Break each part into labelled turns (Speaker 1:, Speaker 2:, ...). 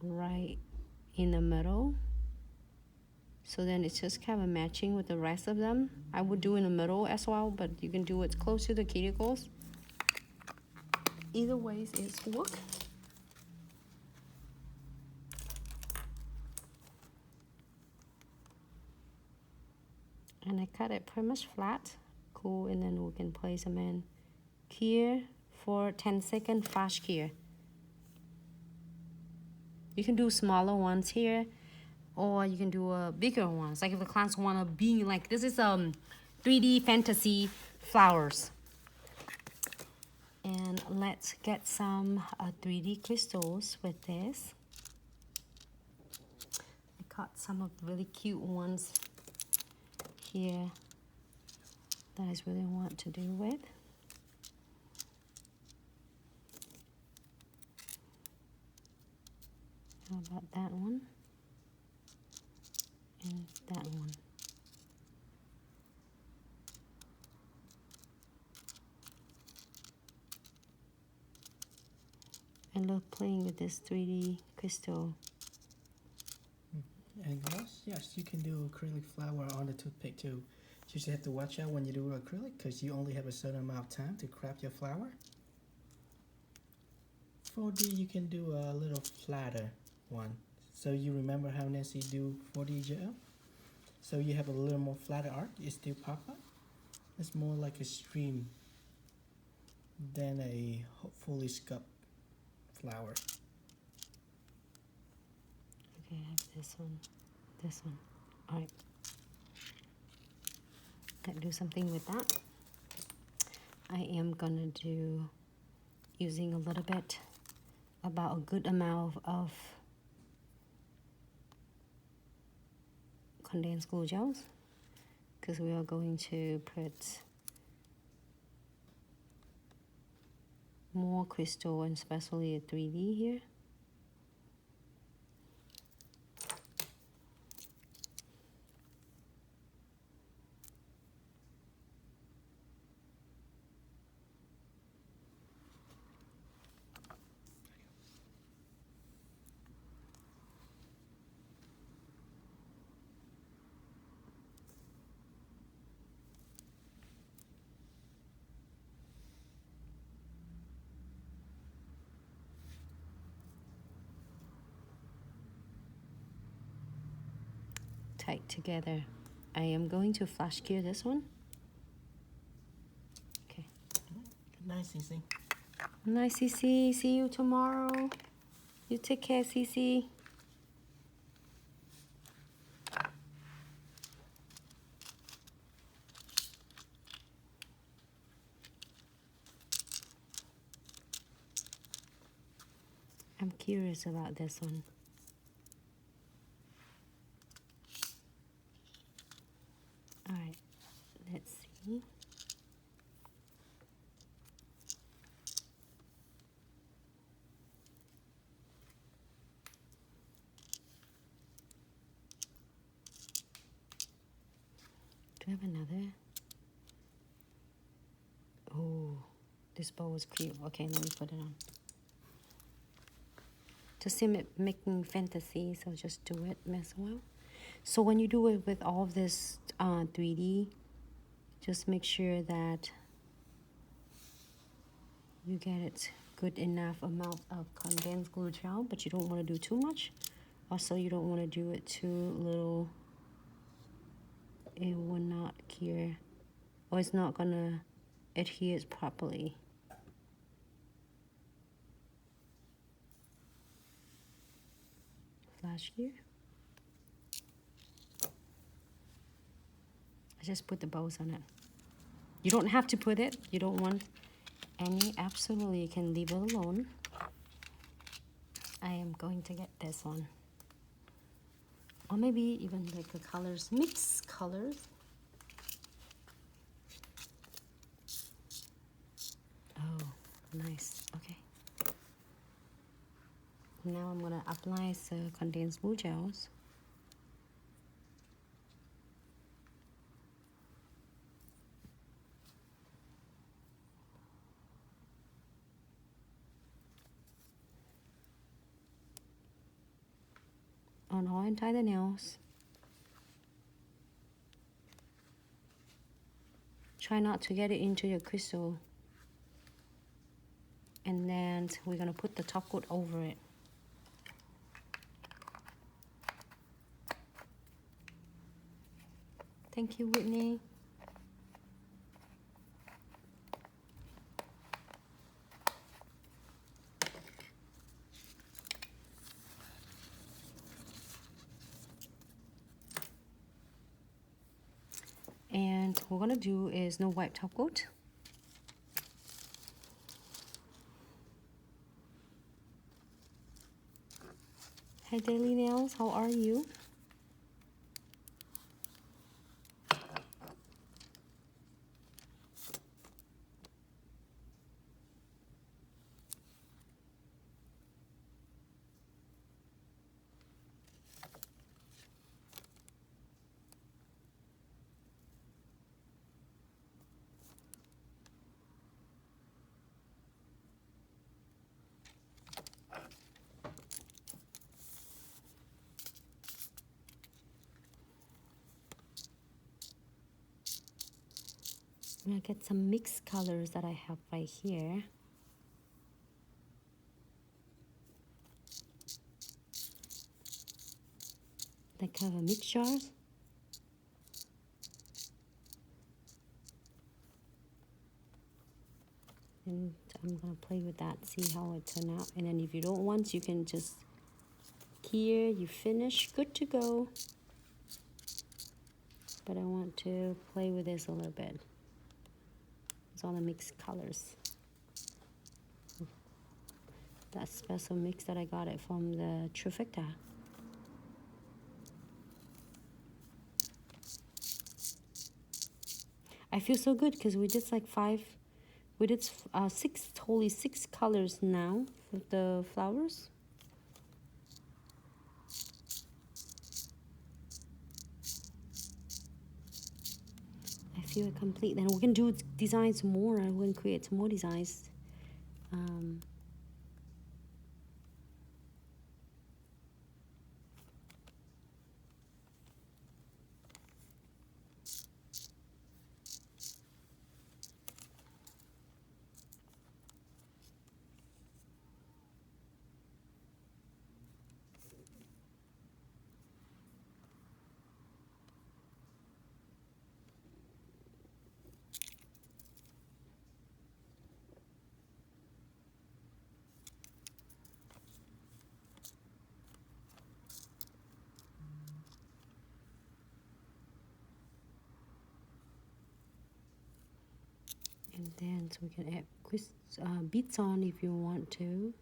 Speaker 1: right in the middle. So then it's just kind of matching with the rest of them. I would do in the middle as well, but you can do it close to the cuticles. Either ways it's work. And I cut it pretty much flat. Cool, and then we can place them in here for 10-second flash cure. You can do smaller ones here, or you can do bigger ones. Like if the clients want to be like, this is 3D fantasy flowers. And let's get some 3D crystals with this. I got some of the really cute ones here that I really want to do with. How about that one? And that one. I love playing with this 3D crystal.
Speaker 2: And yes, you can do acrylic flower on the toothpick too. You just have to watch out when you do acrylic because you only have a certain amount of time to craft your flower. 4D you can do a little flatter one. So you remember how Nancy do 4D gel? So you have a little more flatter art, it still pop up. It's more like a stream than a fully scupped flower.
Speaker 1: Okay, I have this one. Alright. Let's do something with that. I am gonna do, using a little bit, about a good amount of condensed glue gels, because we are going to put more crystal, and especially a 3D here. Tight together. I am going to flash cure this one. Okay.
Speaker 2: Good night, Cece.
Speaker 1: Nice, Cece. See you tomorrow. You take care, Cece. I'm curious about this one. All right, let's see. Do I have another? Oh, this bow is cute. Okay, let me put it on. Just seem it making fantasy, so just do it as well. So when you do it with all of this 3D, just make sure that you get it good enough amount of condensed glue gel, but you don't want to do too much. Also, you don't want to do it too little. It will not cure, or it's not gonna adhere properly. Flash here. I just put the bows on it. You don't have to put it. You don't want any. Absolutely, you can leave it alone. I am going to get this one. Or maybe even like the colors, mixed colors. Oh, nice. Okay. Now I'm gonna apply the condensed glue gels. on all entire the nails. Try not to get it into your crystal. And then we're gonna put the top coat over it. Thank you, Whitney. And what we're gonna do is no white top coat. Hi Daily Nails, how are you? I'm gonna get some mixed colors that I have right here. Like kind of a mixture. And I'm gonna play with that, see how it turn out. And then if you don't want, you can just here, you finish, good to go. But I want to play with this a little bit. It's all the mixed colors. That special mix that I got it from the Trifecta. I feel so good because we did like six colors now with the flowers. I feel complete. Then we can do designs more. I will create some more designs. And then so we can add beads on if you want to.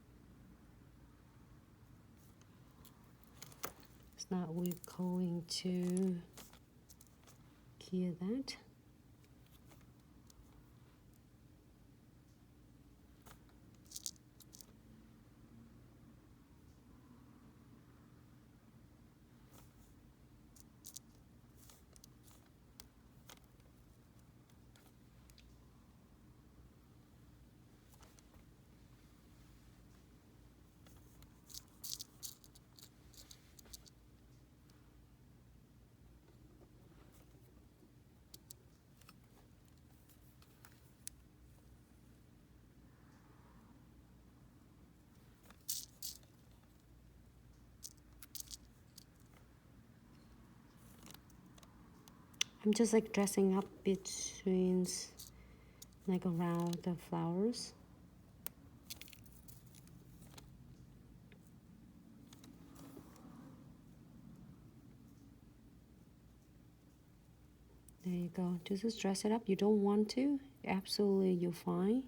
Speaker 1: It's not, we're going to clear that. I'm just like dressing up between, like around the flowers. There you go. Just dress it up. You don't want to, absolutely, you're fine.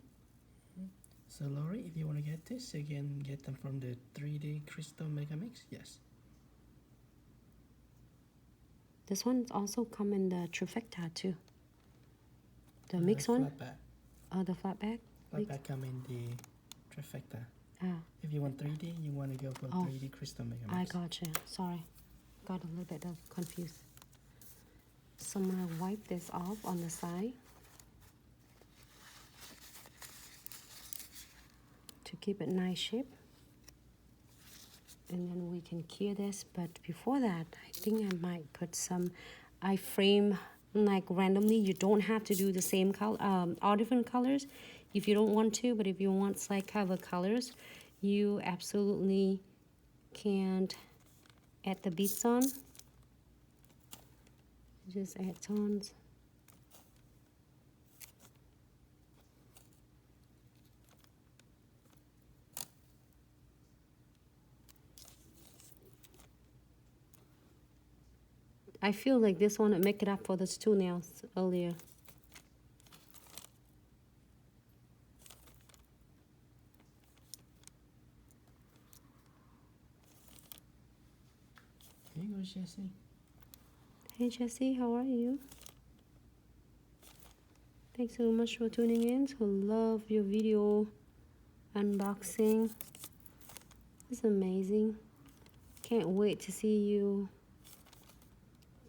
Speaker 2: So Lori, if you want to get this, you can get them from the 3D Crystal Mega Mix. Yes.
Speaker 1: This one also come in the Trifecta too. The mix one?
Speaker 2: Flat back.
Speaker 1: Oh, the flat back?
Speaker 2: Flat back come in the Trifecta.
Speaker 1: Ah.
Speaker 2: If you want 3D, you want to go for 3D Crystal Mega Mix.
Speaker 1: I gotcha. Sorry. Got a little bit confused. So I'm going to wipe this off on the side to keep it nice shape. And then we can cure this, but before that, I think I might put some, I frame like randomly. You don't have to do the same color, all different colors if you don't want to, but if you want slide cover colors, you absolutely can add the beads on. Just add tons. I feel like this one would make it up for those two nails earlier.
Speaker 2: There you go, Jessie.
Speaker 1: Hey Jessie, how are you? Thanks so much for tuning in. So love your video unboxing. It's amazing. Can't wait to see you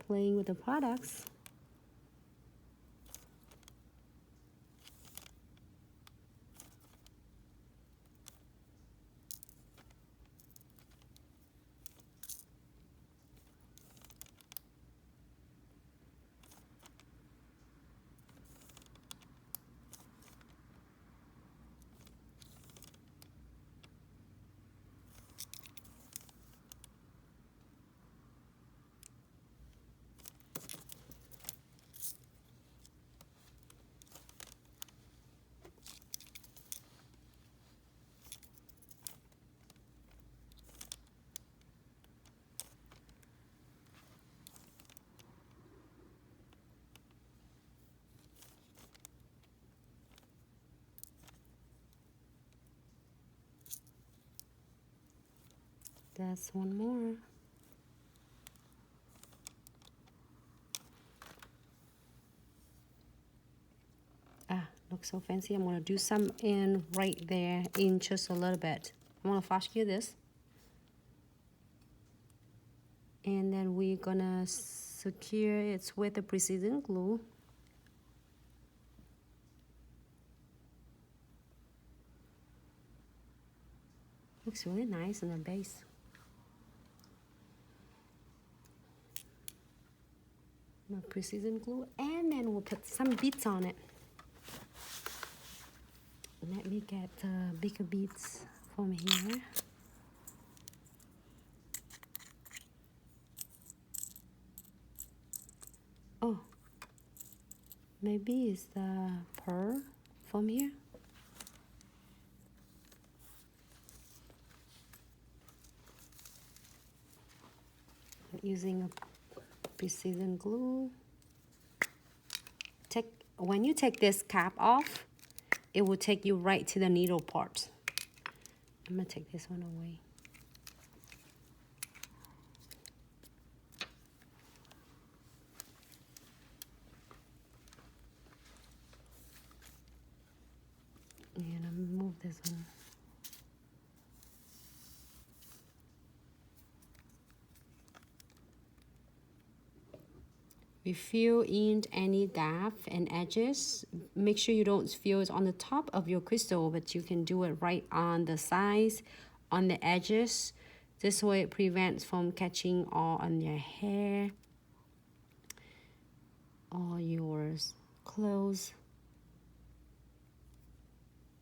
Speaker 1: playing with the products. That's one more. Ah, looks so fancy. I'm gonna do some in right there in just a little bit. I'm gonna flash cure this. And then we're gonna secure it with the precision glue. Looks really nice on the base. Precision glue, and then we'll put some beads on it. Let me get bigger beads from here. Oh, maybe it's the pearl from here. Using a precision glue. When you take this cap off, it will take you right to the needle part. I'm gonna take this one away. And I'm gonna move this one. We fill in any gap and edges. Make sure you don't fill it on the top of your crystal, but you can do it right on the sides, on the edges. This way it prevents from catching all on your hair, all your clothes.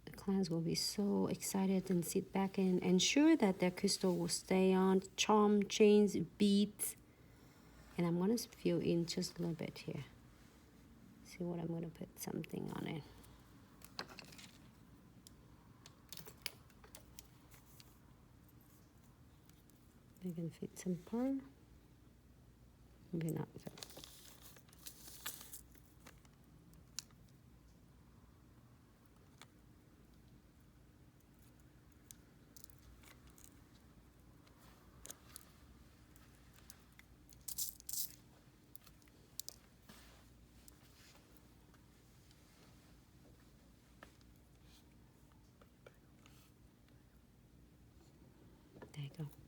Speaker 1: The clients will be so excited and sit back and ensure that their crystal will stay on. Charm, chains, beads. And I'm gonna fill in just a little bit here. See what I'm gonna put something on it. I can fit some pearl. Maybe not. There you go.